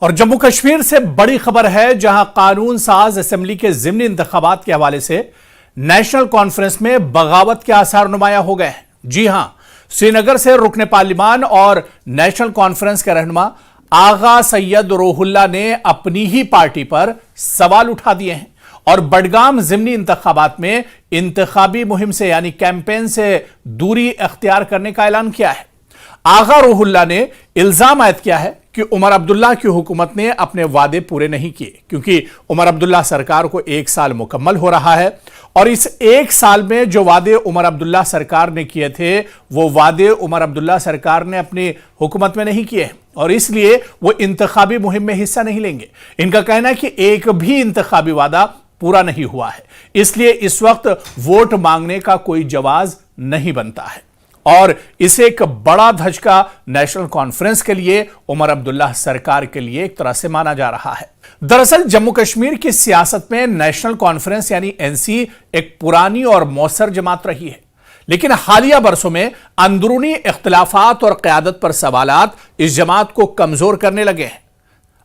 اور جموں کشمیر سے بڑی خبر ہے، جہاں قانون ساز اسمبلی کے ضمنی انتخابات کے حوالے سے نیشنل کانفرنس میں بغاوت کے آثار نمایاں ہو گئے ہیں۔ جی ہاں، سری نگر سے رکن پارلیمان اور نیشنل کانفرنس کے رہنما آغا سید روح اللہ نے اپنی ہی پارٹی پر سوال اٹھا دیے ہیں اور بڈگام ضمنی انتخابات میں انتخابی مہم سے یعنی کیمپین سے دوری اختیار کرنے کا اعلان کیا ہے۔ آغا روح اللہ نے الزام عائد کیا ہے کہ عمر عبداللہ کی حکومت نے اپنے وعدے پورے نہیں کیے، کیونکہ عمر عبداللہ سرکار کو 1 سال مکمل ہو رہا ہے اور اس 1 سال میں جو وعدے عمر عبداللہ سرکار نے کیے تھے وہ وعدے عمر عبداللہ سرکار نے اپنی حکومت میں نہیں کیے اور اس لیے وہ انتخابی مہم میں حصہ نہیں لیں گے۔ ان کا کہنا ہے کہ ایک بھی انتخابی وعدہ پورا نہیں ہوا ہے، اس لیے اس وقت ووٹ مانگنے کا کوئی جواز نہیں بنتا ہے اور اسے ایک بڑا دھچکا نیشنل کانفرنس کے لیے، عمر عبداللہ سرکار کے لیے ایک طرح سے مانا جا رہا ہے۔ دراصل جموں کشمیر کی سیاست میں نیشنل کانفرنس یعنی NC ایک پرانی اور موثر جماعت رہی ہے، لیکن حالیہ برسوں میں اندرونی اختلافات اور قیادت پر سوالات اس جماعت کو کمزور کرنے لگے ہیں۔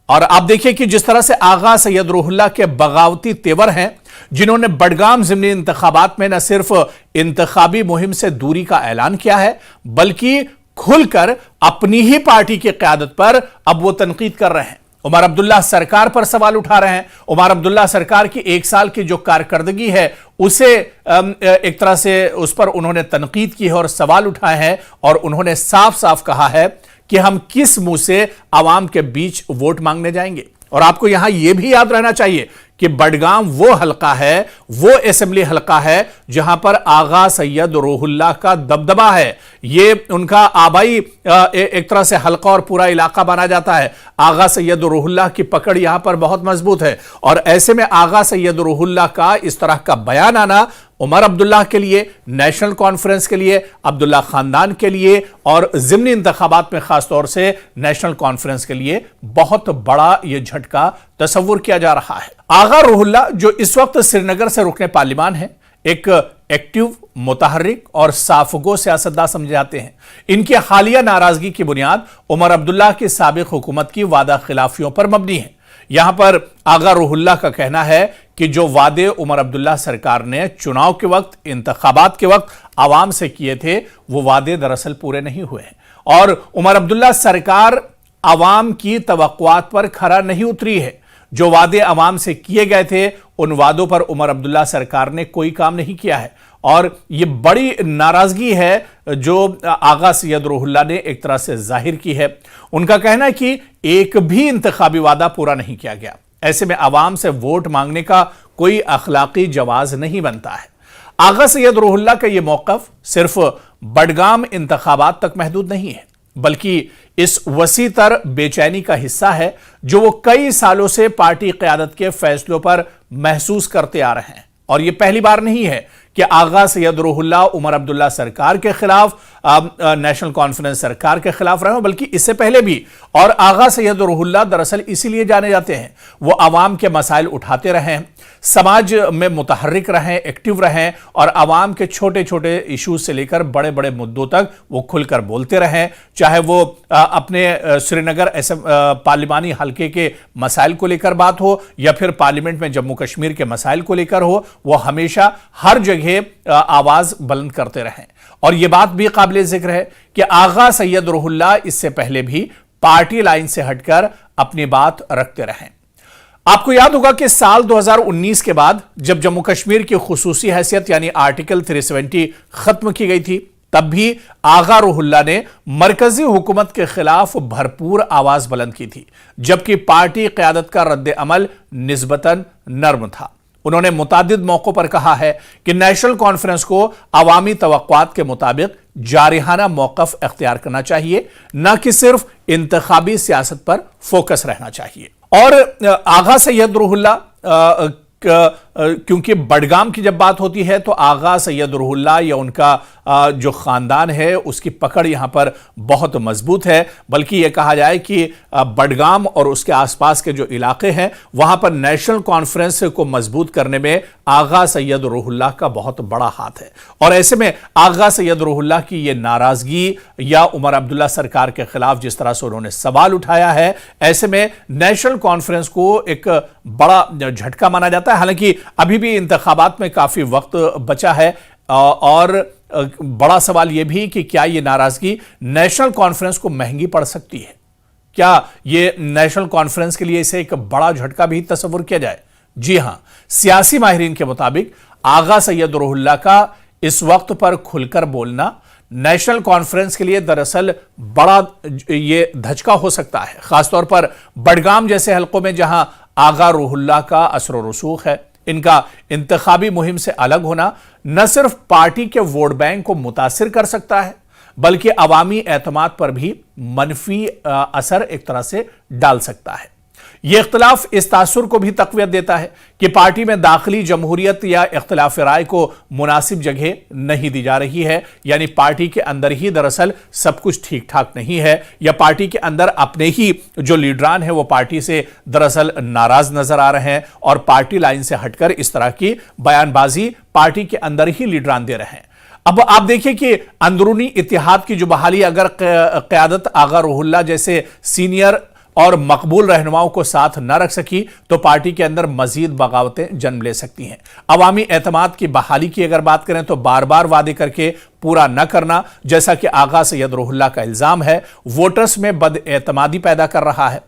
اور آپ دیکھیں کہ جس طرح سے آغا سید روح اللہ کے بغاوتی تیور ہیں، جنہوں نے بڈگام ضمنی انتخابات میں نہ صرف انتخابی مہم سے دوری کا اعلان کیا ہے بلکہ کھل کر اپنی ہی پارٹی کی قیادت پر اب وہ تنقید کر رہے ہیں، عمر عبداللہ سرکار پر سوال اٹھا رہے ہیں۔ عمر عبداللہ سرکار کی 1 سال کی جو کارکردگی ہے اسے ایک طرح سے اس پر انہوں نے تنقید کی ہے اور سوال اٹھائے ہیں اور انہوں نے صاف صاف کہا ہے کہ ہم کس منہ سے عوام کے بیچ ووٹ مانگنے جائیں گے۔ اور آپ کو یہاں یہ بھی یاد رہنا چاہیے کہ بڈگام وہ حلقہ ہے، وہ اسمبلی حلقہ ہے جہاں پر آغا سید روح اللہ کا دبدبہ ہے، یہ ان کا آبائی ایک طرح سے حلقہ اور پورا علاقہ بنا جاتا ہے۔ آغا سید روح اللہ کی پکڑ یہاں پر بہت مضبوط ہے اور ایسے میں آغا سید روح اللہ کا اس طرح کا بیان آنا عمر عبداللہ کے لیے، نیشنل کانفرنس کے لیے، عبداللہ خاندان کے لیے اور ضمنی انتخابات میں خاص طور سے نیشنل کانفرنس کے لیے بہت بڑا یہ جھٹکا تصور کیا جا رہا ہے۔ آغا روح اللہ جو اس وقت سری نگر سے رکن پارلیمان ہیں، ایک ایکٹیو، متحرک اور صافگو سیاستداں سمجھے جاتے ہیں۔ ان کی حالیہ ناراضگی کی بنیاد عمر عبداللہ کی سابق حکومت کی وعدہ خلافیوں پر مبنی ہے۔ یہاں پر آغا روح اللہ کا کہنا ہے کہ جو وعدے عمر عبداللہ سرکار نے چناؤ کے وقت، انتخابات کے وقت عوام سے کیے تھے وہ وعدے دراصل پورے نہیں ہوئے ہیں اور عمر عبداللہ سرکار عوام کی توقعات پر کھرا نہیں اتری ہے۔ جو وعدے عوام سے کیے گئے تھے ان وعدوں پر عمر عبداللہ سرکار نے کوئی کام نہیں کیا ہے اور یہ بڑی ناراضگی ہے جو آغا سید روح اللہ نے ایک طرح سے ظاہر کی ہے۔ ان کا کہنا ہے کہ ایک بھی انتخابی وعدہ پورا نہیں کیا گیا، ایسے میں عوام سے ووٹ مانگنے کا کوئی اخلاقی جواز نہیں بنتا ہے۔ آغا سید روح اللہ کا یہ موقف صرف بڈگام انتخابات تک محدود نہیں ہے بلکہ اس وسیع تر بے چینی کا حصہ ہے جو وہ کئی سالوں سے پارٹی قیادت کے فیصلوں پر محسوس کرتے آ رہے ہیں۔ اور یہ پہلی بار نہیں ہے کہ آغا سید روح اللہ عمر عبداللہ سرکار کے خلاف، نیشنل کانفرنس سرکار کے خلاف رہے ہوں، بلکہ اس سے پہلے بھی۔ اور آغا سید روح اللہ دراصل اسی لیے جانے جاتے ہیں، وہ عوام کے مسائل اٹھاتے رہے ہیں، سماج میں متحرک رہیں، ایکٹیو رہیں اور عوام کے چھوٹے چھوٹے ایشوز سے لے کر بڑے بڑے مدعوں تک وہ کھل کر بولتے رہیں، چاہے وہ اپنے سری نگر پارلیمانی حلقے کے مسائل کو لے کر بات ہو یا پھر پارلیمنٹ میں جموں کشمیر کے مسائل کو لے کر ہو، وہ ہمیشہ ہر جگہ آواز بلند کرتے رہیں۔ اور یہ بات بھی قابل ذکر ہے کہ آغا سید روح اللہ اس سے پہلے بھی پارٹی لائن سے ہٹ کر اپنی بات رکھتے رہیں۔ آپ کو یاد ہوگا کہ سال 2019 کے بعد جب جموں کشمیر کی خصوصی حیثیت یعنی آرٹیکل 370 ختم کی گئی تھی، تب بھی آغا روح اللہ نے مرکزی حکومت کے خلاف بھرپور آواز بلند کی تھی، جبکہ پارٹی قیادت کا رد عمل نسبتاً نرم تھا۔ انہوں نے متعدد موقعوں پر کہا ہے کہ نیشنل کانفرنس کو عوامی توقعات کے مطابق جارحانہ موقف اختیار کرنا چاہیے، نہ کہ صرف انتخابی سیاست پر فوکس رہنا چاہیے۔ اور آغا سید روح اللہ کیونکہ بڈگام کی جب بات ہوتی ہے تو آغا سید روح اللہ یا ان کا جو خاندان ہے اس کی پکڑ یہاں پر بہت مضبوط ہے، بلکہ یہ کہا جائے کہ بڈگام اور اس کے آس پاس کے جو علاقے ہیں وہاں پر نیشنل کانفرنس کو مضبوط کرنے میں آغا سید روح اللہ کا بہت بڑا ہاتھ ہے۔ اور ایسے میں آغا سید روح اللہ کی یہ ناراضگی یا عمر عبداللہ سرکار کے خلاف جس طرح سے انہوں نے سوال اٹھایا ہے، ایسے میں نیشنل کانفرنس کو ایک بڑا جھٹکا مانا جاتا ہے۔ حالانکہ ابھی بھی انتخابات میں کافی وقت بچا ہے، اور بڑا سوال یہ بھی کہ کیا یہ ناراضگی نیشنل کانفرنس کو مہنگی پڑ سکتی ہے؟ کیا یہ نیشنل کانفرنس کے لیے اسے ایک بڑا جھٹکا بھی تصور کیا جائے؟ جی ہاں، سیاسی ماہرین کے مطابق آغا سید روح اللہ کا اس وقت پر کھل کر بولنا نیشنل کانفرنس کے لیے دراصل بڑا یہ دھچکا ہو سکتا ہے، خاص طور پر بڈگام جیسے حلقوں میں جہاں آغا روح اللہ کا اثر و رسوخ ہے۔ ان کا انتخابی مہم سے الگ ہونا نہ صرف پارٹی کے ووٹ بینک کو متاثر کر سکتا ہے بلکہ عوامی اعتماد پر بھی منفی اثر ایک طرح سے ڈال سکتا ہے۔ یہ اختلاف اس تاثر کو بھی تقویت دیتا ہے کہ پارٹی میں داخلی جمہوریت یا اختلاف رائے کو مناسب جگہ نہیں دی جا رہی ہے، یعنی پارٹی کے اندر ہی دراصل سب کچھ ٹھیک ٹھاک نہیں ہے، یا پارٹی کے اندر اپنے ہی جو لیڈران ہیں وہ پارٹی سے دراصل ناراض نظر آ رہے ہیں اور پارٹی لائن سے ہٹ کر اس طرح کی بیان بازی پارٹی کے اندر ہی لیڈران دے رہے ہیں۔ اب آپ دیکھیں کہ اندرونی اتحاد کی جو بحالی اگر قیادت آغا روح اللہ جیسے سینئر اور مقبول رہنماؤں کو ساتھ نہ رکھ سکی تو پارٹی کے اندر مزید بغاوتیں جنم لے سکتی ہیں۔ عوامی اعتماد کی بحالی کی اگر بات کریں تو بار بار وعدے کر کے پورا نہ کرنا، جیسا کہ آغا سید روح اللہ کا الزام ہے، ووٹرز میں بد اعتمادی پیدا کر رہا ہے۔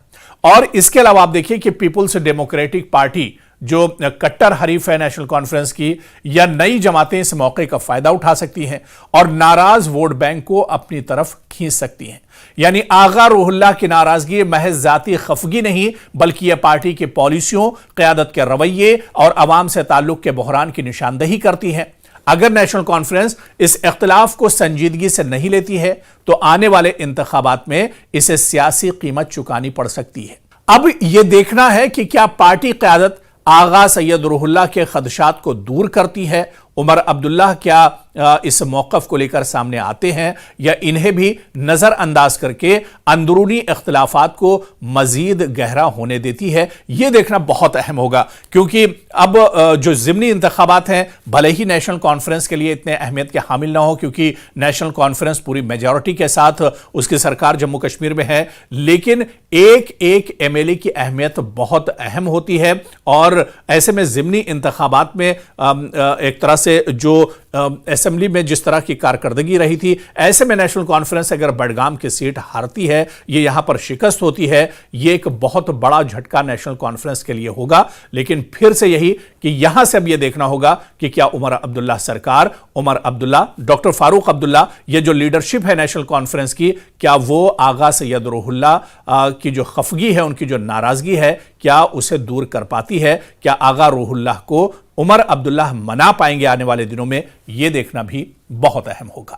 اور اس کے علاوہ آپ دیکھیں کہ پیپلز ڈیموکریٹک پارٹی جو کٹر حریف ہے نیشنل کانفرنس کی، یا نئی جماعتیں اس موقع کا فائدہ اٹھا سکتی ہیں اور ناراض ووٹ بینک کو اپنی طرف کھینچ سکتی ہیں۔ یعنی آغا روح اللہ کی ناراضگی محض ذاتی خفگی نہیں بلکہ یہ پارٹی کی پالیسیوں، قیادت کے رویے اور عوام سے تعلق کے بحران کی نشاندہی کرتی ہے۔ اگر نیشنل کانفرنس اس اختلاف کو سنجیدگی سے نہیں لیتی ہے تو آنے والے انتخابات میں اسے سیاسی قیمت چکانی پڑ سکتی ہے۔ اب یہ دیکھنا ہے کہ کیا پارٹی قیادت آغا سید روح اللہ کے خدشات کو دور کرتی ہے، عمر عبداللہ کیا اس موقف کو لے کر سامنے آتے ہیں، یا انہیں بھی نظر انداز کر کے اندرونی اختلافات کو مزید گہرا ہونے دیتی ہے؟ یہ دیکھنا بہت اہم ہوگا، کیونکہ اب جو ضمنی انتخابات ہیں بھلے ہی نیشنل کانفرنس کے لیے اتنے اہمیت کے حامل نہ ہو، کیونکہ نیشنل کانفرنس پوری میجورٹی کے ساتھ اس کی سرکار جموں کشمیر میں ہے، لیکن ایک ایک ایم ایل اے کی اہمیت بہت اہم ہوتی ہے، اور ایسے میں ضمنی انتخابات میں ایک طرح سے جو اسمبلی میں جس طرح کی کارکردگی رہی تھی، ایسے میں نیشنل کانفرنس اگر بڈگام کی سیٹ ہارتی ہے، یہ یہاں پر شکست ہوتی ہے، یہ ایک بہت بڑا جھٹکا نیشنل کانفرنس کے لیے ہوگا۔ لیکن پھر سے یہی کہ یہاں سے اب یہ دیکھنا ہوگا کہ کیا عمر عبداللہ سرکار، عمر عبداللہ، ڈاکٹر فاروق عبداللہ، یہ جو لیڈرشپ ہے نیشنل کانفرنس کی، کیا وہ آغا سید روح اللہ کی جو خفگی ہے، ان کی جو ناراضگی ہے، کیا اسے دور کر پاتی ہے؟ کیا آغا روح اللہ کو عمر عبداللہ منا پائیں گے آنے والے دنوں میں؟ یہ دیکھنا بھی بہت اہم ہوگا۔